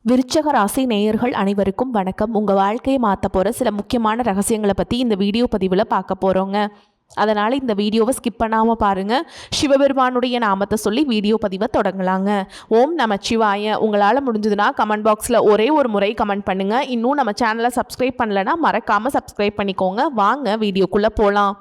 விருச்சக ராசி நேயர்கள் அனைவருக்கும் வணக்கம். உங்கள் வாழ்க்கையை மாற்ற போகிற சில முக்கியமான ரகசியங்களை பற்றி இந்த வீடியோ பதிவில் பார்க்க போகிறோங்க. அதனால் இந்த வீடியோவை ஸ்கிப் பண்ணாமல் பாருங்கள். சிவபெருமானுடைய நாமத்தை சொல்லி வீடியோ பதிவை தொடங்கலாங்க. ஓம் நமச்சிவாய. உங்களால் முடிஞ்சதுன்னா கமெண்ட் பாக்ஸில் ஒரே ஒரு முறை கமெண்ட் பண்ணுங்கள். இன்னும் நம்ம சேனலை சப்ஸ்கிரைப் பண்ணலைன்னா மறக்காமல் சப்ஸ்கிரைப் பண்ணிக்கோங்க. வாங்க வீடியோக்குள்ளே போகலாம்.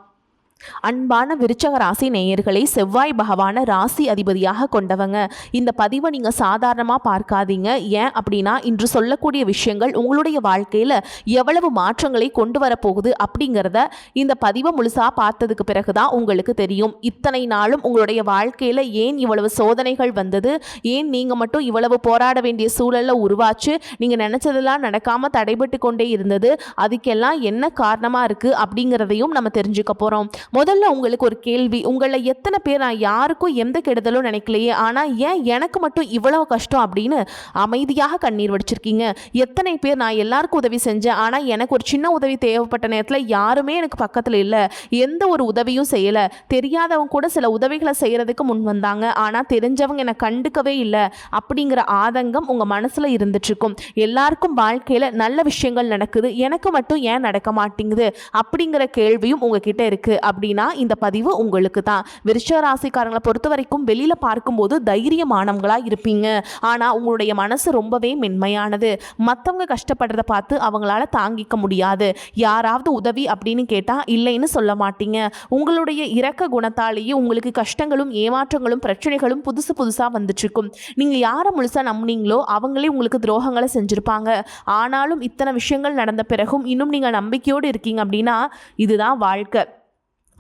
அன்பான விருச்சக ராசி நேயர்களை செவ்வாய் பகவான ராசி அதிபதியாக கொண்டவங்க. இந்த பதிவை நீங்கள் சாதாரணமாக பார்க்காதீங்க. ஏன் அப்படின்னா இன்று சொல்லக்கூடிய விஷயங்கள் உங்களுடைய வாழ்க்கையில் எவ்வளவு மாற்றங்களை கொண்டு வரப்போகுது அப்படிங்கிறத இந்த பதிவை முழுசாக பார்த்ததுக்கு பிறகு தான் உங்களுக்கு தெரியும். இத்தனை நாளும் உங்களுடைய வாழ்க்கையில் ஏன் இவ்வளவு சோதனைகள் வந்தது, ஏன் நீங்கள் மட்டும் இவ்வளவு போராட வேண்டிய சூழலில் உருவாச்சு, நீங்கள் நினச்சதெல்லாம் நடக்காமல் தடைபட்டு கொண்டே இருந்தது, அதுக்கெல்லாம் என்ன காரணமாக இருக்குது அப்படிங்கிறதையும் நம்ம தெரிஞ்சுக்க போகிறோம். முதல்ல உங்களுக்கு ஒரு கேள்வி. உங்களை எத்தனை பேர் நான் யாருக்கும் எந்த கெடுதலும் நினைக்கலையே, ஆனால் ஏன் எனக்கு மட்டும் இவ்வளவு கஷ்டம் அப்படின்னு அமைதியாக கண்ணீர் வடிச்சிருக்கீங்க? எத்தனை பேர் நான் எல்லாருக்கும் உதவி செஞ்சேன், ஆனால் எனக்கு ஒரு சின்ன உதவி தேவைப்பட்ட நேரத்தில் யாருமே எனக்கு பக்கத்தில் இல்லை, எந்த ஒரு உதவியும் செய்யலை, தெரியாதவங்க கூட சில உதவிகளை செய்கிறதுக்கு முன் வந்தாங்க, ஆனால் தெரிஞ்சவங்க என்னை கண்டுக்கவே இல்லை அப்படிங்கிற ஆதங்கம் உங்கள் மனசில் இருந்துட்டுருக்கும். எல்லாருக்கும் வாழ்க்கையில் நல்ல விஷயங்கள் நடக்குது, எனக்கு மட்டும் ஏன் நடக்க மாட்டேங்குது அப்படிங்கிற கேள்வியும் உங்ககிட்ட இருக்குது. அப்படின்னா இந்த பதிவு உங்களுக்கு தான். விருச்சிக ராசிக்காரங்களை பொறுத்த வரைக்கும் வெளியில பார்க்கும்போது தைரியமானவங்களா இருப்பீங்க. ஆனா உங்களுடைய மனசு ரொம்பவே மென்மையானது. மற்றவங்க கஷ்டப்படுறத பார்த்து அவங்களால தாங்கிக்க முடியாது. யாராவது உதவி அப்படின்னு கேட்டா இல்லைன்னு சொல்ல மாட்டீங்க. உங்களுடைய இரக்க குணத்தாலேயே உங்களுக்கு கஷ்டங்களும் ஏமாற்றங்களும் பிரச்சனைகளும் புதுசா வந்துட்டு இருக்கும். நீங்க யாரை முழுசா நம்புனீங்களோ அவங்களே உங்களுக்கு துரோகங்களை செஞ்சிருப்பாங்க. ஆனாலும் இத்தனை விஷயங்கள் நடந்த பிறகும் இன்னும் நீங்க நம்பிக்கையோடு இருக்கீங்க அப்படின்னா இதுதான் வாழ்க்கை.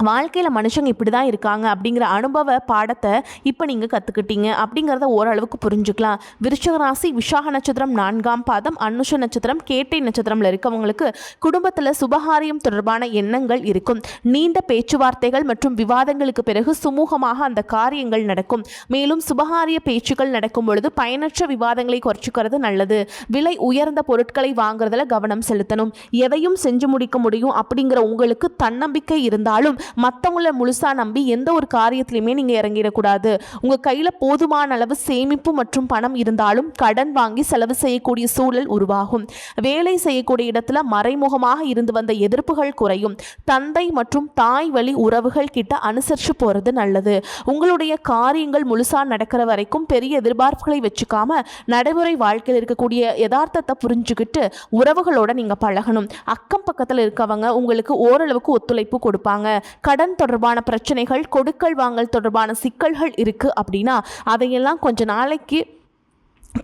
வாழ்க்கையில் மனுஷங்க இப்படி தான் இருக்காங்க அப்படிங்கிற அனுபவ பாடத்தை இப்போ நீங்கள் கற்றுக்கிட்டீங்க அப்படிங்கிறத ஓரளவுக்கு புரிஞ்சுக்கலாம். விருச்சிக ராசி விசாக நட்சத்திரம் 4ஆம் பாதம், அனுஷ நட்சத்திரம் கேட்டை நட்சத்திரத்தில் இருக்கவங்களுக்கு குடும்பத்தில் சுபகாரியம் தொடர்பான எண்ணங்கள் இருக்கும். நீண்ட பேச்சுவார்த்தைகள் மற்றும் விவாதங்களுக்கு பிறகு சுமூகமாக அந்த காரியங்கள் நடக்கும். மேலும் சுபகாரிய பேச்சுக்கள் நடக்கும் பொழுது பயனற்ற விவாதங்களை குறைச்சிக்கிறது நல்லது. விலை உயர்ந்த பொருட்களை வாங்குறதுல கவனம் செலுத்தணும். எதையும் செஞ்சு முடிக்க முடியும் அப்படிங்கிற உங்களுக்கு தன்னம்பிக்கை இருந்தாலும் மற்றவங்களை முழுசா நம்பி எந்த ஒரு காரியத்திலையுமே நீங்க இறங்கிடக்கூடாது. உங்க கையில போதுமான அளவு சேமிப்பு மற்றும் பணம் இருந்தாலும் கடன் வாங்கி செலவு செய்யக்கூடிய சூழல் உருவாகும். வேலை செய்யக்கூடிய இடத்துல மறைமுகமாக இருந்து வந்த எதிர்ப்புகள் குறையும். தந்தை மற்றும் தாய் வழி உறவுகள் கிட்ட அனுசரிச்சு போறது நல்லது. உங்களுடைய காரியங்கள் முழுசா நடக்கிற வரைக்கும் பெரிய எதிர்பார்ப்புகளை வச்சுக்காம நடைமுறை வாழ்க்கையில் இருக்கக்கூடிய யதார்த்தத்தை புரிஞ்சுக்கிட்டு உறவுகளோட நீங்க பழகணும். அக்கம் பக்கத்தில் இருக்கவங்க உங்களுக்கு ஓரளவுக்கு ஒத்துழைப்பு கொடுப்பாங்க. கடன் தொடர்பான பிரச்சனைகள், கொடுக்கல் வாங்கல் தொடர்பான சிக்கல்கள் இருக்குது அப்படின்னா அதையெல்லாம் கொஞ்ச நாளைக்கு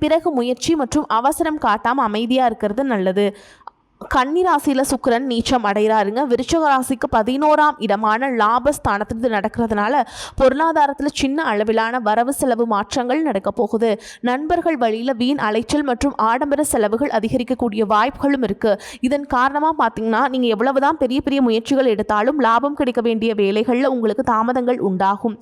பிறகு முயற்சி மற்றும் அவசரம் காட்டாமல் அமைதியாக இருக்கிறது நல்லது. கன்னிராசியில் சுக்கிரன் நீச்சம் அடைகிறாருங்க. விருச்சிக ராசிக்கு 11ஆம் இடமான லாபஸ்தானத்திலிருந்து நடக்கிறதுனால பொருளாதாரத்தில் சின்ன அளவிலான வரவு செலவு மாற்றங்கள் நடக்க போகுது. நண்பர்கள் வழியில் வீண் அலைச்சல் மற்றும் ஆடம்பர செலவுகள் அதிகரிக்கக்கூடிய வாய்ப்புகளும் இருக்குது. இதன் காரணமாக பார்த்தீங்கன்னா நீங்கள் எவ்வளவுதான் பெரிய பெரிய முயற்சிகள் எடுத்தாலும் லாபம் கிடைக்க வேண்டிய வேலைகளில் உங்களுக்கு தாமதங்கள் உண்டாகும்.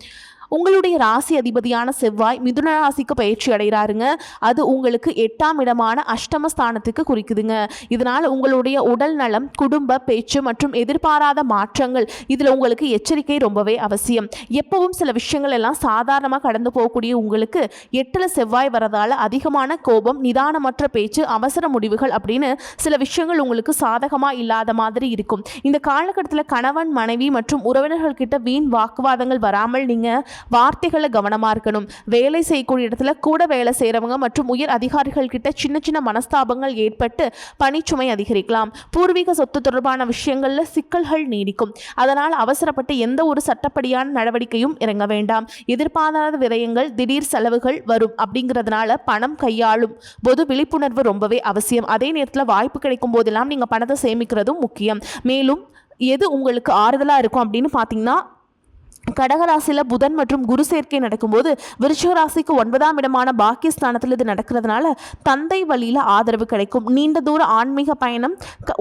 உங்களுடைய ராசி அதிபதியான செவ்வாய் மிதுன ராசிக்கு பயிற்சி அடைகிறாருங்க. அது உங்களுக்கு 8ஆம் இடமான அஷ்டமஸ்தானத்துக்கு குறிக்குதுங்க. இதனால் உங்களுடைய உடல் நலம், குடும்ப பேச்சு மற்றும் எதிர்பாராத மாற்றங்கள் இதில் உங்களுக்கு எச்சரிக்கை ரொம்பவே அவசியம். எப்பவும் சில விஷயங்கள் எல்லாம் சாதாரணமாக கடந்து போகக்கூடிய உங்களுக்கு 8ல் செவ்வாய் வரதால அதிகமான கோபம், நிதானமற்ற பேச்சு, அவசர முடிவுகள் அப்படின்னு சில விஷயங்கள் உங்களுக்கு சாதகமாக இல்லாத மாதிரி இருக்கும். இந்த காலகட்டத்தில் கணவன், மனைவி மற்றும் உறவினர்கள் கிட்ட வீண் வாக்குவாதங்கள் வராமல் நீங்கள் வார்த்தைகளை கவனமா இருக்கணும். வேலை செய்யக்கூடிய இடத்துல கூட வேலை செய்யறவங்க மற்றும் உயர் அதிகாரிகள் கிட்ட சின்ன சின்ன மனஸ்தாபங்கள் ஏற்பட்டு பணிச்சுமை அதிகரிக்கலாம். பூர்வீக சொத்து தொடர்பான விஷயங்கள்ல சிக்கல்கள் நீடிக்கும். அதனால் அவசரப்பட்டு எந்த ஒரு சட்டப்படியான நடவடிக்கையும் இறங்க வேண்டாம். எதிர்பாராத விரயங்கள், திடீர் செலவுகள் வரும் அப்படிங்கிறதுனால பணம் கையாளும் போது விழிப்புணர்வு ரொம்பவே அவசியம். அதே நேரத்தில் வாய்ப்பு கிடைக்கும் போதெல்லாம் நீங்க பணத்தை சேமிக்கிறதும் முக்கியம். மேலும் எது உங்களுக்கு ஆறுதலா இருக்கும் அப்படின்னு பார்த்தீங்கன்னா கடகராசியில் புதன் மற்றும் குரு சேர்க்கை நடக்கும்போது விருச்சிக ராசிக்கு 9ஆம் இடமான பாக்கியஸ்தானத்தில் இது நடக்கிறதுனால தந்தை வழியில் ஆதரவு கிடைக்கும். நீண்ட தூர ஆன்மீக பயணம்,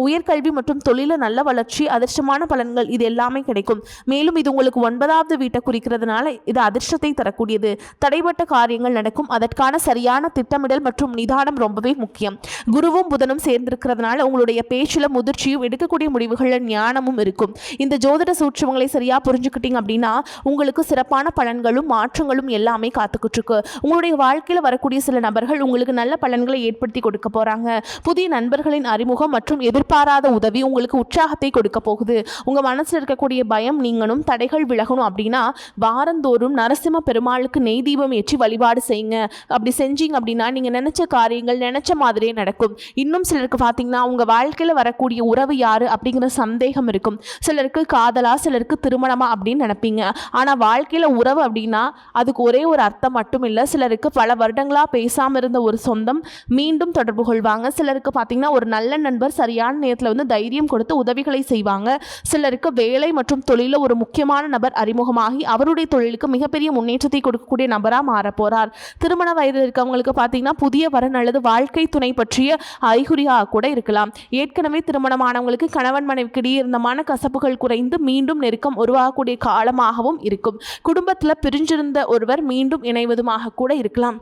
உயர்கல்வி மற்றும் தொழில நல்ல வளர்ச்சி, அதிர்ஷ்டமான பலன்கள் இது எல்லாமே கிடைக்கும். மேலும் இது உங்களுக்கு 9வது வீட்டை குறிக்கிறதுனால இது அதிர்ஷ்டத்தை தரக்கூடியது. தடைப்பட்ட காரியங்கள் நடக்கும். அதற்கான சரியான திட்டமிடல் மற்றும் நிதானம் ரொம்பவே முக்கியம். குருவும் புதனும் சேர்ந்திருக்கிறதுனால உங்களுடைய பேச்சில் முதிர்ச்சியும் எடுக்கக்கூடிய முடிவுகளில் ஞானமும் இருக்கும். இந்த ஜோதிட சூட்சமங்களை சரியா புரிஞ்சுக்கிட்டீங்க அப்படின்னா பார்த்தீங்கன்னா உங்களுக்கு சிறப்பான பலன்களும் மாற்றங்களும் எல்லாமே காத்துக்கிட்டு இருக்கு. உங்களுடைய வாழ்க்கையில் வரக்கூடிய சில நபர்கள் உங்களுக்கு நல்ல பலன்களை ஏற்படுத்தி கொடுக்க போகிறாங்க. புதிய நண்பர்களின் அறிமுகம் மற்றும் எதிர்பாராத உதவி உங்களுக்கு உற்சாகத்தை கொடுக்க போகுது. உங்கள் மனசில் இருக்கக்கூடிய பயம் நீங்கணும், தடைகள் விலகணும் அப்படின்னா வாரந்தோறும் நரசிம்ம பெருமாளுக்கு நெய் தீபம் ஏற்றி வழிபாடு செய்யுங்க. அப்படி செஞ்சீங்க அப்படின்னா நீங்கள் நினச்ச காரியங்கள் நினச்ச மாதிரியே நடக்கும். இன்னும் சிலருக்கு பார்த்தீங்கன்னா உங்கள் வாழ்க்கையில் வரக்கூடிய உறவு யார் அப்படிங்கிற சந்தேகம் இருக்கும். சிலருக்கு காதலா, சிலருக்கு திருமணமா அப்படின்னு நினைப்பீங்க. ஆனால் வாழ்க்கையில் உறவு அப்படின்னா அதுக்கு ஒரே ஒரு அர்த்தம் மட்டும் இல்லை. சிலருக்கு பல வருடங்களாக பேசாமல் இருந்த ஒரு சொந்தம் மீண்டும் தொடர்பு கொள்வாங்க. சிலருக்கு பார்த்தீங்கன்னா ஒரு நல்ல நண்பர் சரியான நேரத்தில் வந்து தைரியம் கொடுத்து உதவிகளை செய்வாங்க. சிலருக்கு வேலை மற்றும் தொழிலில் ஒரு முக்கியமான நபர் அறிமுகமாகி அவருடைய தொழிலுக்கு மிகப்பெரிய முன்னேற்றத்தை கொடுக்கக்கூடிய நபராக மாறப்போறார். திருமண வயதில் இருக்கவங்களுக்கு பார்த்தீங்கன்னா புதிய வரன் அல்லது வாழ்க்கை துணை பற்றிய அறிகுறியாக கூட இருக்கலாம். ஏற்கனவே திருமணமானவங்களுக்கு கணவன் மனைவிக்கிடையே இருந்த மனக்கசப்புகள் குறைந்து மீண்டும் நெருக்கம் உருவாகக்கூடிய காலமாகவும் இருக்கும். குடும்பத்தில் பிரிஞ்சிருந்த ஒருவர் மீண்டும் இணைவதுமாக கூட இருக்கலாம்.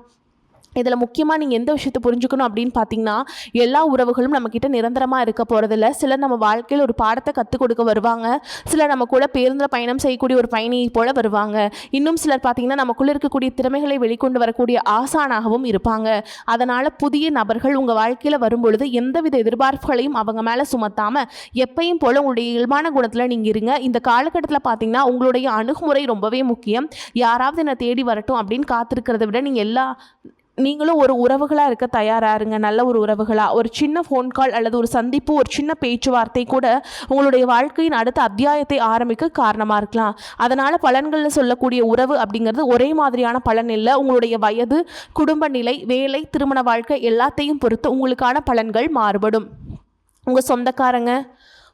இதில் முக்கியமாக நீங்கள் எந்த விஷயத்தை புரிஞ்சுக்கணும் அப்படின்னு பார்த்தீங்கன்னா எல்லா உறவுகளும் நம்மக்கிட்ட நிரந்தரமாக இருக்க போகிறதில்ல. சிலர் நம்ம வாழ்க்கையில் ஒரு பாடத்தை கற்றுக் கொடுக்க வருவாங்க. சிலர் நம்ம கூட பேருந்தில் பயணம் செய்யக்கூடிய ஒரு பயணியை போல வருவாங்க. இன்னும் சிலர் பார்த்தீங்கன்னா நமக்குள்ளே இருக்கக்கூடிய திறமைகளை வெளிக்கொண்டு வரக்கூடிய ஆசானாகவும் இருப்பாங்க. அதனால் புதிய நபர்கள் உங்கள் வாழ்க்கையில் வரும்பொழுது எந்தவித எதிர்பார்ப்புகளையும் அவங்க மேலே சுமத்தாமல் எப்பயும் போல் உங்களுடைய இயல்பான குணத்தில் நீங்கள் இருங்க. இந்த காலகட்டத்தில் பார்த்தீங்கன்னா உங்களுடைய அணுகுமுறை ரொம்பவே முக்கியம். யாராவது என்னை தேடி வரட்டும் அப்படின்னு காத்திருக்கிறத விட நீங்களும் ஒரு உறவுகளாக இருக்க தயாராக இருங்க. நல்ல ஒரு உறவுகளாக ஒரு சின்ன ஃபோன் கால் அல்லது ஒரு சந்திப்பு, ஒரு சின்ன பேச்சுவார்த்தை கூட உங்களுடைய வாழ்க்கையின் அடுத்த அத்தியாயத்தை ஆரம்பிக்க காரணமாக இருக்கலாம். அதனால் பலன்களில் சொல்லக்கூடிய உறவு அப்படிங்கிறது ஒரே மாதிரியான பலன் இல்லை. உங்களுடைய வயது, குடும்ப நிலை, வேலை, திருமண வாழ்க்கை எல்லாத்தையும் பொறுத்து உங்களுக்கான பலன்கள் மாறுபடும். உங்கள் சொந்தக்காரங்க,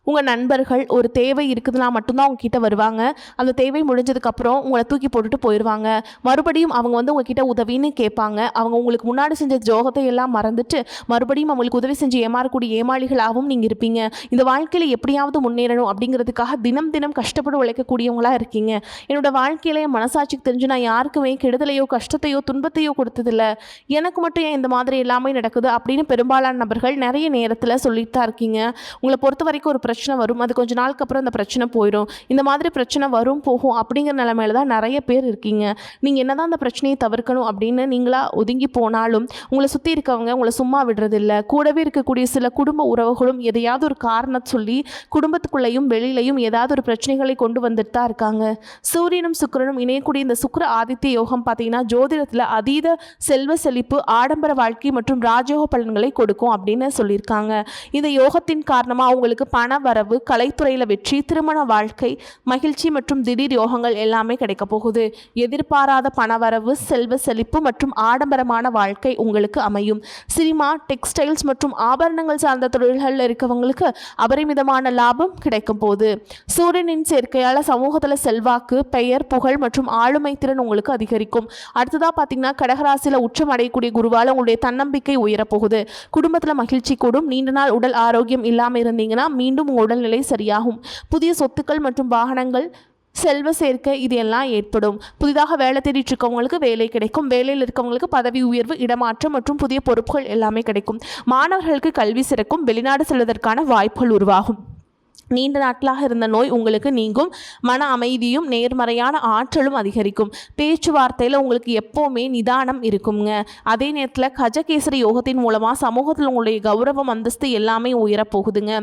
உங்கள் நண்பர்கள் ஒரு தேவை இருக்குதுன்னா மட்டும்தான் உங்ககிட்ட வருவாங்க. அந்த தேவை முடிஞ்சதுக்கப்புறம் உங்களை தூக்கி போட்டுட்டு போயிடுவாங்க. மறுபடியும் அவங்க வந்து உங்ககிட்ட உதவின்னு கேட்பாங்க. அவங்க உங்களுக்கு முன்னாடி செஞ்ச ஜோகத்தை எல்லாம் மறந்துட்டு மறுபடியும் அவங்களுக்கு உதவி செஞ்சு ஏமாறக்கூடிய ஏமாளிகளாகவும் நீங்கள் இருப்பீங்க. இந்த வாழ்க்கையில் எப்படியாவது முன்னேறணும் அப்படிங்கிறதுக்காக தினம் தினம் கஷ்டப்பட்டு உழைக்கக்கூடியவங்களாக இருக்கீங்க. என்னோட வாழ்க்கையில என் மனசாட்சிக்கு தெரிஞ்சு நான் யாருக்குமே கெடுதலையோ கஷ்டத்தையோ துன்பத்தையோ கொடுத்ததில்லை, எனக்கு மட்டும் ஏன் இந்த மாதிரி எல்லாமே நடக்குது அப்படின்னு பெரும்பாலான நபர்கள் நிறைய நேரத்தில் சொல்லிட்டு தான் இருக்கீங்க. உங்களை பொறுத்த வரைக்கும் ஒரு பிரச்சனை வரும், அது கொஞ்ச நாளுக்கு அப்புறம் அந்த பிரச்சனை போயிடும். இந்த மாதிரி பிரச்சனை வரும் போகும் அப்படிங்கிற நிலைமையில தான் நிறைய பேர் இருக்கீங்க. நீங்கள் என்னதான் அந்த பிரச்சனையை தவிர்க்கணும் அப்படின்னு நீங்களா ஒதுங்கி போனாலும் உங்களை சுற்றி இருக்கவங்க உங்களை சும்மா விடுறதில்லை. கூடவே இருக்கக்கூடிய சில குடும்ப உறவுகளும் எதையாவது ஒரு காரணத்தை சொல்லி குடும்பத்துக்குள்ளேயும் வெளியிலையும் ஏதாவது ஒரு பிரச்சனைகளை கொண்டு வந்துட்டு தான் இருக்காங்க. சூரியனும் சுக்கிரனும் இணையக்கூடிய இந்த சுக்கிர ஆதித்ய யோகம் பார்த்தீங்கன்னா ஜோதிடத்தில் அதீத செல்வ செழிப்பு, ஆடம்பர வாழ்க்கை மற்றும் ராஜயோக பலன்களை கொடுக்கும் அப்படின்னு சொல்லியிருக்காங்க. இந்த யோகத்தின் காரணமாக உங்களுக்கு பண வரவு, கலைத்துறையில் வெற்றி, திருமண வாழ்க்கை, மகிழ்ச்சி மற்றும் திடீர் யோகங்கள் எல்லாமே கிடைக்க போகுது. எதிர்பாராத பணவரவு, செல்வ செழிப்பு மற்றும் ஆடம்பரமான வாழ்க்கை உங்களுக்கு அமையும். சினிமா, டெக்ஸ்டைல்ஸ் மற்றும் ஆபரணங்கள் சார்ந்த தொழில்களில் இருக்கவங்களுக்கு அபரிமிதமான லாபம் கிடைக்கும் போது சூரியனின் சேர்க்கையால் சமூகத்தில் செல்வாக்கு, பெயர், புகழ் மற்றும் ஆளுமை திறன் உங்களுக்கு அதிகரிக்கும். அடுத்ததாக பார்த்தீங்கன்னா கடகராசியில் உச்சம் அடையக்கூடிய குருவால் உங்களுடைய தன்னம்பிக்கை உயரப்போகுது. குடும்பத்தில் மகிழ்ச்சி கூடும். நீண்ட நாள் உடல் ஆரோக்கியம் இல்லாமல் இருந்தீங்கன்னா மீண்டும் உடல்நிலை சரியாகும். புதிய சொத்துக்கள் மற்றும் வாகனங்கள், செல்வ சேர்க்கை இது எல்லாம் ஏற்படும். புதிதாக வேலை தேடிட்டு இருக்கவங்களுக்கு வேலை கிடைக்கும். வேலையில் இருக்கவங்களுக்கு பதவி உயர்வு, இடமாற்றம் மற்றும் புதிய பொறுப்புகள் எல்லாமே கிடைக்கும். மாணவர்களுக்கு கல்வி சிறக்கும். வெளிநாடு செல்வதற்கான வாய்ப்புகள் உருவாகும். நீண்ட நாட்களாக இருந்த நோய் உங்களுக்கு நீங்கும். மன அமைதியும் நேர்மறையான ஆற்றலும் அதிகரிக்கும். பேச்சுவார்த்தையில் உங்களுக்கு எப்போவுமே நிதானம் இருக்குங்க. அதே நேரத்தில் கஜகேசரி யோகத்தின் மூலமாக சமூகத்தில் உங்களுடைய கௌரவம், அந்தஸ்து எல்லாமே உயரப்போகுதுங்க.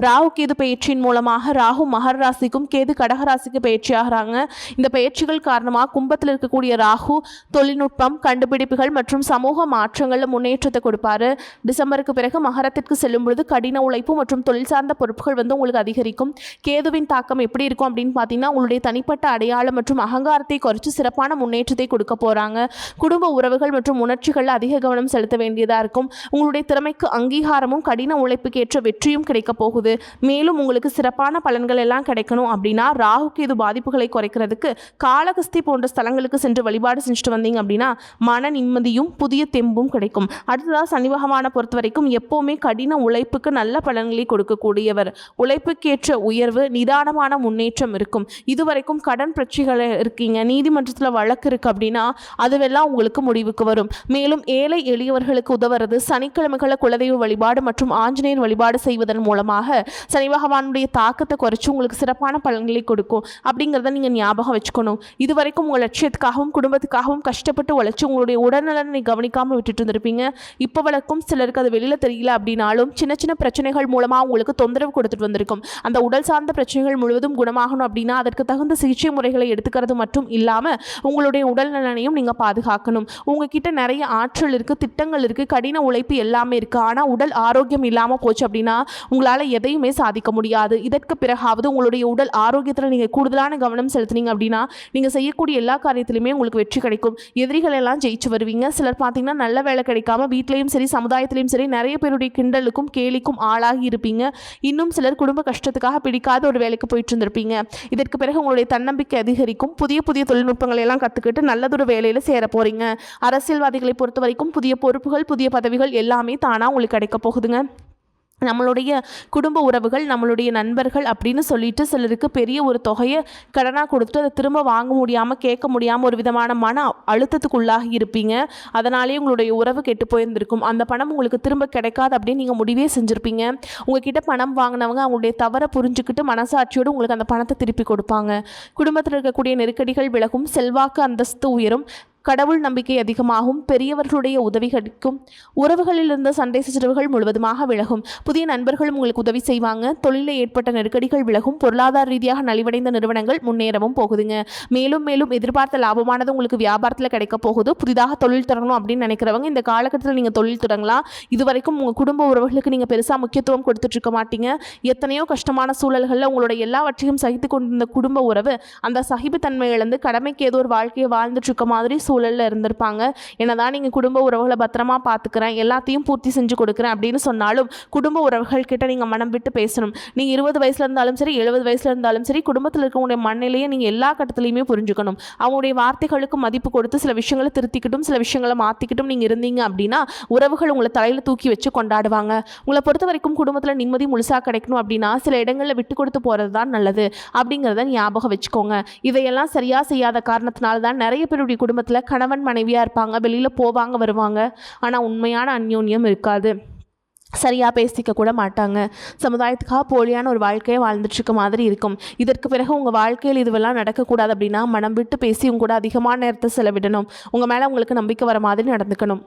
ராகு கேது பயிற்சியின் மூலமாக ராகு மகர ராசிக்கும் கேது கடகராசிக்கு பயிற்சியாகிறாங்க. இந்த பயிற்சிகள் காரணமாக கும்பத்தில் இருக்கக்கூடிய ராகு தொழில்நுட்பம், கண்டுபிடிப்புகள் மற்றும் சமூக மாற்றங்களில் முன்னேற்றத்தை கொடுப்பாரு. டிசம்பருக்கு பிறகு மகரத்திற்கு செல்லும் பொழுது கடின உழைப்பு மற்றும் தொழில் சார்ந்த பொறுப்புகள் வந்து உங்களுக்கு அதிகரிக்கும். கேதுவின் தாக்கம் எப்படி இருக்கும் அப்படின்னு பார்த்தீங்கன்னா உங்களுடைய தனிப்பட்ட அடையாளம் மற்றும் அகங்காரத்தை குறைச்சி சிறப்பான முன்னேற்றத்தை கொடுக்க போகிறாங்க. குடும்ப உறவுகள் மற்றும் உணர்ச்சிகளில் அதிக கவனம் செலுத்த வேண்டியதாக இருக்கும். உங்களுடைய திறமைக்கு அங்கீகாரமும் கடின உழைப்புக்கு ஏற்ற வெற்றியும் கிடைக்க போகுது. மேலும் உங்களுக்கு சிறப்பான பலன்கள் எல்லாம் கிடைக்கணும் அப்படின்னா ராகு கேது பாதிப்புகளை குறைக்கிறதுக்கு காளகஸ்தி போன்ற ஸ்தலங்களுக்கு சென்று வழிபாடு செஞ்சுட்டு வந்தீங்க அப்படின்னா மன நிம்மதியும் புதிய தெம்பும் கிடைக்கும். அடுத்ததாக சனி பகவானை பொறுத்த வரைக்கும் எப்போவுமே கடின உழைப்புக்கு நல்ல பலன்களை கொடுக்கக்கூடியவர். உழைப்புக்கேற்ற உயர்வு, நிதானமான முன்னேற்றம் இருக்கும். இதுவரைக்கும் கடன் பிரச்சனைகள் இருக்கீங்க, நீதிமன்றத்தில் வழக்கு இருக்கு அப்படின்னா அதுவெல்லாம் உங்களுக்கு முடிவுக்கு வரும். மேலும் ஏழை எளியவர்களுக்கு உதவுறது, சனிக்கிழமைகளை குலதெய்வ வழிபாடு மற்றும் ஆஞ்சநேயர் வழிபாடு செய்வதன் மூலமாக சனி பகவானுடைய தாக்கத்தை குறைச்சி உங்களுக்கு சிறப்பான பலன்களை கொடுக்கும் அப்படிங்கிறத நீங்கள் ஞாபகம் வச்சுக்கணும். இது வரைக்கும் உங்கள் லட்சியத்துக்காகவும் குடும்பத்துக்காகவும் கஷ்டப்பட்டு உழைச்சி உங்களுடைய உடல்நலனை கவனிக்காமல் விட்டுட்டு இருந்திருப்பீங்க. இப்போ வரைக்கும் சிலருக்கு அது வெளியில் தெரியல அப்படின்னாலும் சின்ன சின்ன பிரச்சனைகள் மூலமாக உங்களுக்கு தொந்தரவு கொடுத்துட்டு வந்திருக்கும். அந்த உடல் சார்ந்த பிரச்சனைகள் முழுவதும் குணமாகணும் அப்படின்னா அதற்கு தகுந்த சிகிச்சை முறைகளை எடுத்துக்கிறது மட்டும் இல்லாமல் உங்களுடைய உடல் நலனையும் நீங்கள் பாதுகாக்கணும். உங்ககிட்ட நிறைய ஆற்றல் இருக்குது, திட்டங்கள் இருக்குது, கடின உழைப்பு எல்லாமே இருக்குது. ஆனால் உடல் ஆரோக்கியம் இல்லாமல் போச்சு அப்படின்னா உங்களால் எதையுமே சாதிக்க முடியாது. இதற்கு பிறகாவது உங்களுடைய உடல் ஆரோக்கியத்தில் நீங்கள் கூடுதலான கவனம் செலுத்தினீங்க அப்படின்னா நீங்கள் செய்யக்கூடிய எல்லா காரியத்திலுமே உங்களுக்கு வெற்றி கிடைக்கும். எதிரிகள் எல்லாம் ஜெயிச்சு வருவீங்க. சிலர் பார்த்தீங்கன்னா நல்ல வேலை கிடைக்காம வீட்லேயும் சரி சமுதாயத்திலையும் சரி நிறைய பேருடைய கிண்டலுக்கும் கேலிக்கும் ஆளாகி இருப்பீங்க. இன்னும் சிலர் குடும்ப கஷ்டத்துக்காக பிடிக்காத ஒரு வேலைக்கு போயிட்டு இருந்திருப்பீங்க. இதற்கு பிறகு உங்களுடைய தன்னம்பிக்கை அதிகரிக்கும். புதிய புதிய தொழில்நுட்பங்களை எல்லாம் கற்றுக்கிட்டு நல்லதொரு வேலையில் சேர போகிறீங்க. அரசியல்வாதிகளை பொறுத்த வரைக்கும் புதிய பொறுப்புகள் புதிய பதவிகள் எல்லாமே தானாக உங்களுக்கு கிடைக்க போகுதுங்க. நம்மளுடைய குடும்ப உறவுகள் நம்மளுடைய நண்பர்கள் அப்படின்னு சொல்லிட்டு சிலருக்கு பெரிய ஒரு தொகையை கடனாக கொடுத்துட்டு அதை திரும்ப வாங்க முடியாமல் கேட்க முடியாமல் ஒரு விதமான மன அழுத்தத்துக்குள்ளாகி இருப்பீங்க. அதனாலேயே உங்களுடைய உறவு கெட்டு போயிருந்திருக்கும். அந்த பணம் உங்களுக்கு திரும்ப கிடைக்காது அப்படின்னு நீங்கள் முடிவே செஞ்சுருப்பீங்க. உங்ககிட்ட பணம் வாங்கினவங்க அவங்களுடைய தவறை புரிஞ்சுக்கிட்டு மனசாட்சியோடு உங்களுக்கு அந்த பணத்தை திருப்பி கொடுப்பாங்க. குடும்பத்தில் இருக்கக்கூடிய நெருக்கடிகள் விலகும், செல்வாக்கு அந்தஸ்து உயரும், கடவுள் நம்பிக்கை அதிகமாகும், பெரியவர்களுடைய உதவி கிடைக்கும், உறவுகளில் இருந்த சண்டை சச்சரவுகள் முழுவதுமாக விலகும், புதிய நண்பர்களும் உங்களுக்கு உதவி செய்வாங்க, தொழிலில் ஏற்பட்ட நெருக்கடிகள் விலகும், பொருளாதார ரீதியாக நலிவடைந்த நிறுவனங்கள் முன்னேறவும் போகுதுங்க. மேலும் மேலும் எதிர்பார்த்த லாபமானது உங்களுக்கு வியாபாரத்தில் கிடைக்க போகுது. புதிதாக தொழில் தொடங்கணும் அப்படின்னு நினைக்கிறவங்க இந்த காலகட்டத்தில் நீங்கள் தொழில் தொடங்கலாம். இதுவரைக்கும் உங்கள் குடும்ப உறவுகளுக்கு நீங்கள் பெருசாக முக்கியத்துவம் கொடுத்துட்டு இருக்க மாட்டீங்க. எத்தனையோ கஷ்டமான சூழல்களில் உங்களோட எல்லாவற்றையும் சகித்து கொண்டிருந்த குடும்ப உறவு அந்த சகிப்புத்தன்மை இழந்து கடமைக்கு ஏதோ ஒரு வாழ்க்கையை வாழ்ந்துட்டு இருக்க மாதிரி சூழலில் இருந்திருப்பாங்க. என்னதான் நீங்கள் குடும்ப உறவுகளை பத்திரமா பார்த்துக்கிறேன், எல்லாத்தையும் பூர்த்தி செஞ்சு கொடுக்குறேன் அப்படின்னு சொன்னாலும் குடும்ப உறவுகள் கிட்ட நீங்கள் மனம் விட்டு பேசணும். நீங்கள் 20 வயசுல இருந்தாலும் சரி 70 வயசுல இருந்தாலும் சரி குடும்பத்தில் இருக்கவங்களுடைய மண்ணிலேயே நீங்கள் எல்லா கட்டத்துலையுமே புரிஞ்சுக்கணும். அவங்களுடைய வார்த்தைகளுக்கு மதிப்பு கொடுத்து சில விஷயங்களை திருத்திக்கிட்டும் சில விஷயங்களை மாற்றிக்கிட்டும் நீங்கள் இருந்தீங்க அப்படின்னா உறவுகள் உங்களை தலையில் தூக்கி வச்சு கொண்டாடுவாங்க. உங்களை பொறுத்த வரைக்கும் குடும்பத்தில் நிம்மதி முழுசாக கிடைக்கணும் அப்படின்னா சில இடங்களில் விட்டு கொடுத்து போகிறது தான் நல்லது அப்படிங்கிறத ஞாபகம் வச்சுக்கோங்க. இதையெல்லாம் சரியாக செய்யாத காரணத்தினால தான் நிறைய பேருடைய குடும்பத்தில் கணவன் மனைவியாக இருப்பாங்க, வெளியில் போவாங்க வருவாங்க, ஆனால் உண்மையான அந்யோன்யம் இருக்காது. சரியாக பேசிக்க கூட மாட்டாங்க. சமுதாயத்துக்காக போலியான ஒரு வாழ்க்கையை வாழ்ந்துட்டுருக்க மாதிரி இருக்கும். இதற்கு பிறகு உங்கள் வாழ்க்கையில் இதுவெல்லாம் நடக்கக்கூடாது அப்படின்னா மனம் விட்டு பேசி உங்க கூட அதிகமான நேரத்தை செலவிடணும். உங்கள் மேலே உங்களுக்கு நம்பிக்கை வர மாதிரி நடந்துக்கணும்.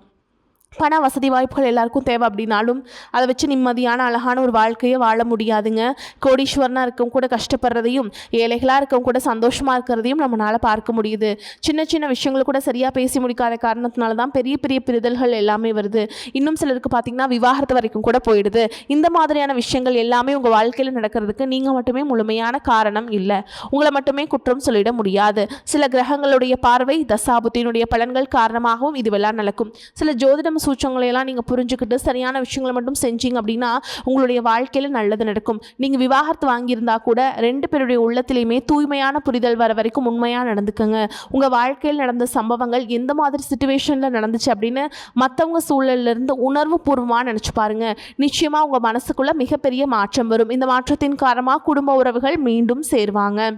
பண வசதி வாய்ப்புகள் எல்லாருக்கும் தேவை அப்படின்னாலும் அதை வச்சு நிம்மதியான அழகான ஒரு வாழ்க்கையை வாழ முடியாதுங்க. கோடீஸ்வரனாக இருக்கவங்க கூட கஷ்டப்படுறதையும் ஏழைகளாக இருக்கவங்க கூட சந்தோஷமாக இருக்கிறதையும் நம்மளால் பார்க்க முடியுது. சின்ன சின்ன விஷயங்கள் கூட சரியாக பேசி முடிக்காத காரணத்தினால தான் பெரிய பெரிய பிரிதல்கள் எல்லாமே வருது. இன்னும் சிலருக்கு பார்த்திங்கன்னா விவாகரத்து வரைக்கும் கூட போயிடுது. இந்த மாதிரியான விஷயங்கள் எல்லாமே உங்கள் வாழ்க்கையில் நடக்கிறதுக்கு நீங்கள் மட்டுமே முழுமையான காரணம் இல்லை. உங்களை மட்டுமே குற்றம் சொல்லிட முடியாது. சில கிரகங்களுடைய பார்வை தசாபுத்தினுடைய பலன்கள் காரணமாகவும் இதுவெல்லாம் நடக்கும். சில ஜோதிடம் சூச்சங்களையெல்லாம் நீங்கள் புரிஞ்சுக்கிட்டு சரியான விஷயங்களை மட்டும் செஞ்சீங்க அப்படின்னா உங்களுடைய வாழ்க்கையில் நல்லது நடக்கும். நீங்கள் விவாகரத்து வாங்கியிருந்தா கூட 2 பேருடைய உள்ளத்திலையுமே தூய்மையான புரிதல் வர வரைக்கும் உண்மையாக நடந்துக்குங்க. உங்கள் வாழ்க்கையில் நடந்த சம்பவங்கள் எந்த மாதிரி சிச்சுவேஷனில் நடந்துச்சு அப்படின்னு மற்றவங்க சூழலிருந்து உணர்வு பூர்வமாக நினச்சி பாருங்க. நிச்சயமாக உங்கள் மனசுக்குள்ளே மிகப்பெரிய மாற்றம் வரும். இந்த மாற்றத்தின் காரணமாக குடும்ப உறவுகள் மீண்டும் சேருவாங்க.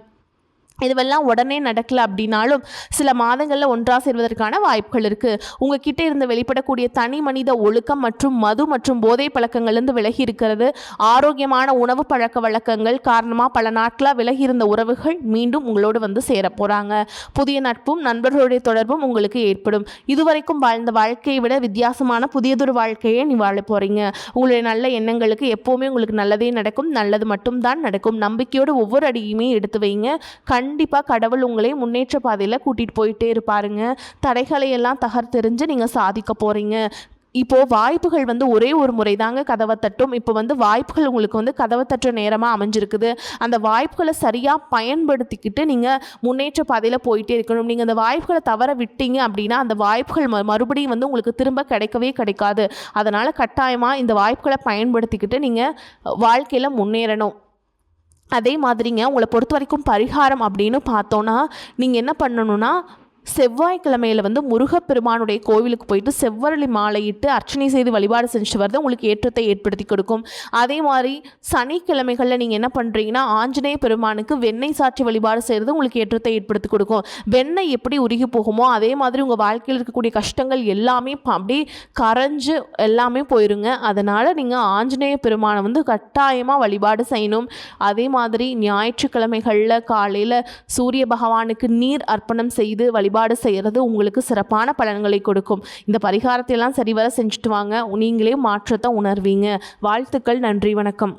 இதுவெல்லாம் உடனே நடக்கலை அப்படின்னாலும் சில மாதங்களில் ஒன்றாக சேர்வதற்கான வாய்ப்புகள் இருக்குது. உங்ககிட்ட இருந்து வெளிப்படக்கூடிய தனி மனித ஒழுக்கம் மற்றும் மது மற்றும் போதை பழக்கங்கள்லேருந்து விலகி இருக்கிறது, ஆரோக்கியமான உணவு பழக்க வழக்கங்கள் காரணமாக பல நாட்களாக விலகி இருந்த உறவுகள் மீண்டும் உங்களோடு வந்து சேர போகிறாங்க. புதிய நட்பும் நண்பர்களுடைய தொடர்பும் உங்களுக்கு ஏற்படும். இதுவரைக்கும் வாழ்ந்த வாழ்க்கையை விட வித்தியாசமான புதியதொரு வாழ்க்கையை நீ வாழ போகிறீங்க. உங்களுடைய நல்ல எண்ணங்களுக்கு எப்போவுமே உங்களுக்கு நல்லதே நடக்கும், நல்லது மட்டும்தான் நடக்கும். நம்பிக்கையோடு ஒவ்வொரு அடியுமே எடுத்து வைங்க. கண்டிப்பாக கடவுள் உங்களை முன்னேற்ற பாதையில் கூட்டிகிட்டு போயிட்டே இருப்பாருங்க. தடைகளை எல்லாம் தகர்த்தெறிஞ்சு நீங்கள் சாதிக்க போகிறீங்க. இப்போது வாய்ப்புகள் வந்து ஒரே ஒரு முறை தாங்க கதவை தட்டும். இப்போ வந்து வாய்ப்புகள் உங்களுக்கு வந்து கதவை தட்டுற நேரமாக அமைஞ்சிருக்குது. அந்த வாய்ப்புகளை சரியாக பயன்படுத்திக்கிட்டு நீங்கள் முன்னேற்ற பாதையில் போயிட்டே இருக்கணும். நீங்கள் அந்த வாய்ப்புகளை தவற விட்டீங்க அப்படின்னா அந்த வாய்ப்புகள் மறுபடியும் வந்து உங்களுக்கு திரும்ப கிடைக்கவே கிடைக்காது. அதனால் கட்டாயமாக இந்த வாய்ப்புகளை பயன்படுத்திக்கிட்டு நீங்கள் வாழ்க்கையில் முன்னேறணும். அதே மாதிரிங்க உங்களை பொறுத்த வரைக்கும் பரிகாரம் அப்படின்னு பார்த்தோன்னா நீங்கள் என்ன பண்ணணுன்னா செவ்வாய்க்கிழமையில் வந்து முருகப்பெருமானுடைய கோவிலுக்கு போயிட்டு செவ்வரளி மாலையிட்டு அர்ச்சனை செய்து வழிபாடு செஞ்சுட்டு வரது உங்களுக்கு ஏற்றத்தை ஏற்படுத்தி கொடுக்கும். அதே மாதிரி சனிக்கிழமைகளில் நீங்கள் என்ன பண்ணுறீங்கன்னா ஆஞ்சநேய பெருமானுக்கு வெண்ணெய் சாற்றி வழிபாடு செய்கிறது உங்களுக்கு ஏற்றத்தை ஏற்படுத்தி கொடுக்கும். வெண்ணெய் எப்படி உருகி போகுமோ அதே மாதிரி உங்கள் வாழ்க்கையில் இருக்கக்கூடிய கஷ்டங்கள் எல்லாமே அப்படியே கரைஞ்சு எல்லாமே போயிருங்க. அதனால் நீங்கள் ஆஞ்சநேய பெருமானை வந்து கட்டாயமாக வழிபாடு செய்யணும். அதே மாதிரி ஞாயிற்றுக்கிழமைகளில் காலையில் சூரிய பகவானுக்கு நீர் அர்ப்பணம் செய்து வழிபாடு செய்கிறது உங்களுக்கு சிறப்பான பலன்களை கொடுக்கும். இந்த பரிகாரத்தை எல்லாம் சரிவர செஞ்சுட்டு வாங்க, நீங்களே மாற்றத்தை உணர்வீங்க. வாழ்த்துக்கள். நன்றி. வணக்கம்.